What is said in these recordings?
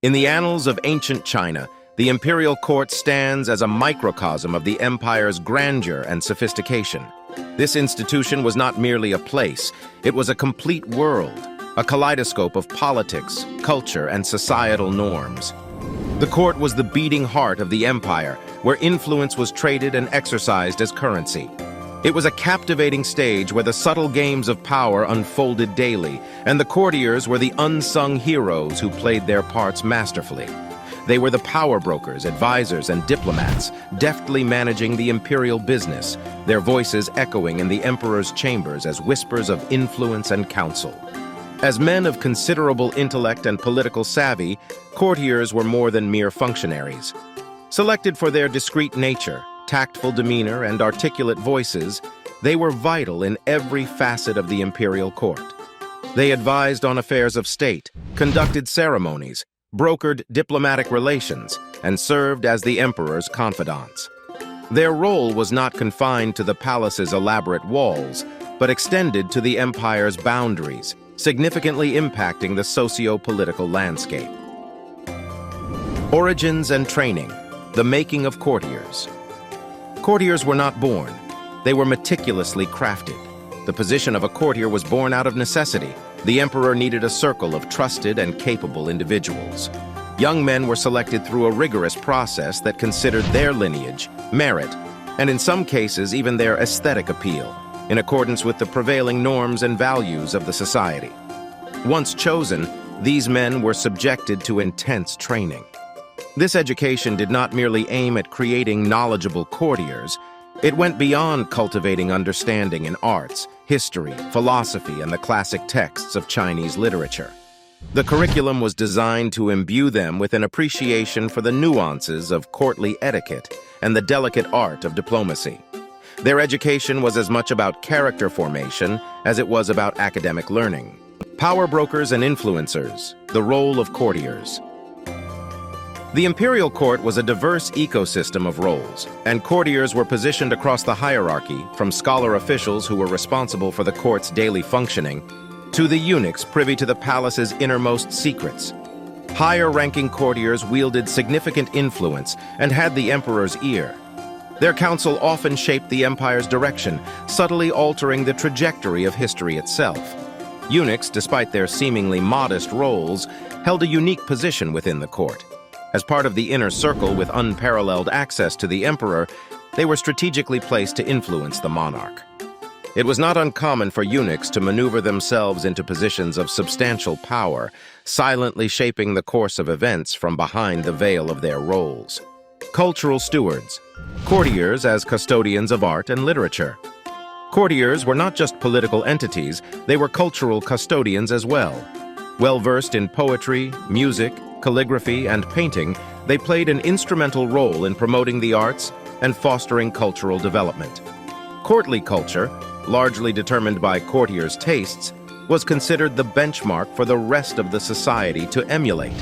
In the annals of ancient China, the imperial court stands as a microcosm of the empire's grandeur and sophistication. This institution was not merely a place, it was a complete world, a kaleidoscope of politics, culture, and societal norms. The court was the beating heart of the empire, where influence was traded and exercised as currency. It was a captivating stage where the subtle games of power unfolded daily, and the courtiers were the unsung heroes who played their parts masterfully. They were the power brokers, advisors, and diplomats, deftly managing the imperial business, their voices echoing in the emperor's chambers as whispers of influence and counsel. As men of considerable intellect and political savvy, courtiers were more than mere functionaries. Selected for their discreet nature, tactful demeanor, and articulate voices, they were vital in every facet of the imperial court. They advised on affairs of state, conducted ceremonies, brokered diplomatic relations, and served as the emperor's confidants. Their role was not confined to the palace's elaborate walls, but extended to the empire's boundaries, significantly impacting the socio-political landscape. Origins and training, the making of courtiers. Courtiers were not born, they were meticulously crafted. The position of a courtier was born out of necessity. The emperor needed a circle of trusted and capable individuals. Young men were selected through a rigorous process that considered their lineage, merit, and in some cases even their aesthetic appeal, in accordance with the prevailing norms and values of the society. Once chosen, these men were subjected to intense training. This education did not merely aim at creating knowledgeable courtiers, it went beyond cultivating understanding in arts, history, philosophy, and the classic texts of Chinese literature. The curriculum was designed to imbue them with an appreciation for the nuances of courtly etiquette and the delicate art of diplomacy. Their education was as much about character formation as it was about academic learning. Power brokers and influencers, the role of courtiers. The imperial court was a diverse ecosystem of roles, and courtiers were positioned across the hierarchy, from scholar officials who were responsible for the court's daily functioning, to the eunuchs privy to the palace's innermost secrets. Higher-ranking courtiers wielded significant influence and had the emperor's ear. Their counsel often shaped the empire's direction, subtly altering the trajectory of history itself. Eunuchs, despite their seemingly modest roles, held a unique position within the court. As part of the inner circle with unparalleled access to the emperor, they were strategically placed to influence the monarch. It was not uncommon for eunuchs to maneuver themselves into positions of substantial power, silently shaping the course of events from behind the veil of their roles. Cultural stewards, courtiers as custodians of art and literature. Courtiers were not just political entities, they were cultural custodians as well. Well-versed in poetry, music, calligraphy, and painting, they played an instrumental role in promoting the arts and fostering cultural development. Courtly culture, largely determined by courtiers' tastes, was considered the benchmark for the rest of the society to emulate.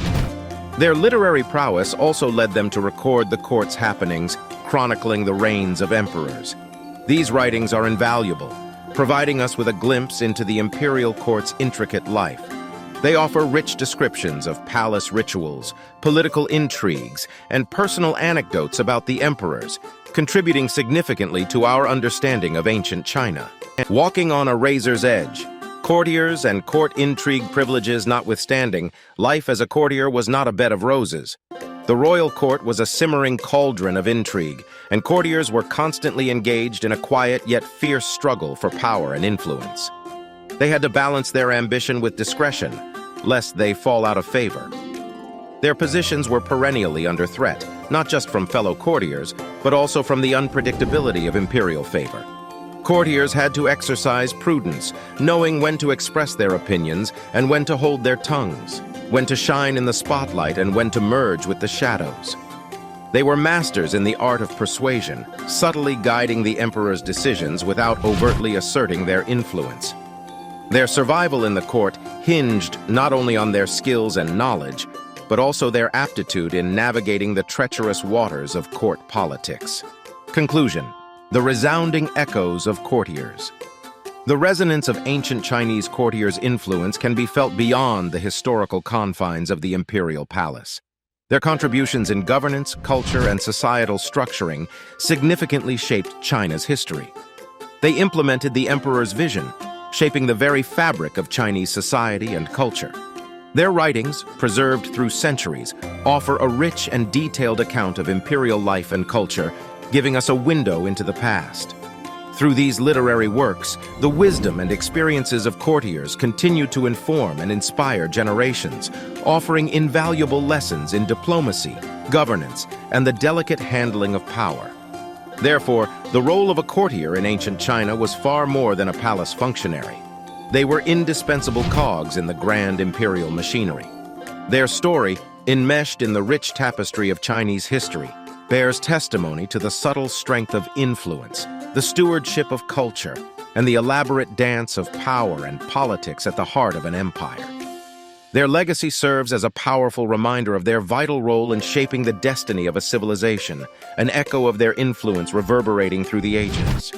Their literary prowess also led them to record the court's happenings, chronicling the reigns of emperors. These writings are invaluable, providing us with a glimpse into the imperial court's intricate life. They offer rich descriptions of palace rituals, political intrigues, and personal anecdotes about the emperors, contributing significantly to our understanding of ancient China. Walking on a razor's edge, courtiers and court intrigue privileges notwithstanding, life as a courtier was not a bed of roses. The royal court was a simmering cauldron of intrigue, and courtiers were constantly engaged in a quiet yet fierce struggle for power and influence. They had to balance their ambition with discretion, lest they fall out of favor. Their positions were perennially under threat, not just from fellow courtiers, but also from the unpredictability of imperial favor. Courtiers had to exercise prudence, knowing when to express their opinions and when to hold their tongues, when to shine in the spotlight and when to merge with the shadows. They were masters in the art of persuasion, subtly guiding the emperor's decisions without overtly asserting their influence. Their survival in the court hinged not only on their skills and knowledge, but also their aptitude in navigating the treacherous waters of court politics. Conclusion: the resounding echoes of courtiers. The resonance of ancient Chinese courtiers' influence can be felt beyond the historical confines of the imperial palace. Their contributions in governance, culture, and societal structuring significantly shaped China's history. They implemented the emperor's vision, shaping the very fabric of Chinese society and culture. Their writings, preserved through centuries, offer a rich and detailed account of imperial life and culture, giving us a window into the past. Through these literary works, the wisdom and experiences of courtiers continue to inform and inspire generations, offering invaluable lessons in diplomacy, governance, and the delicate handling of power. Therefore, the role of a courtier in ancient China was far more than a palace functionary. They were indispensable cogs in the grand imperial machinery. Their story, enmeshed in the rich tapestry of Chinese history, bears testimony to the subtle strength of influence, the stewardship of culture, and the elaborate dance of power and politics at the heart of an empire. Their legacy serves as a powerful reminder of their vital role in shaping the destiny of a civilization, an echo of their influence reverberating through the ages.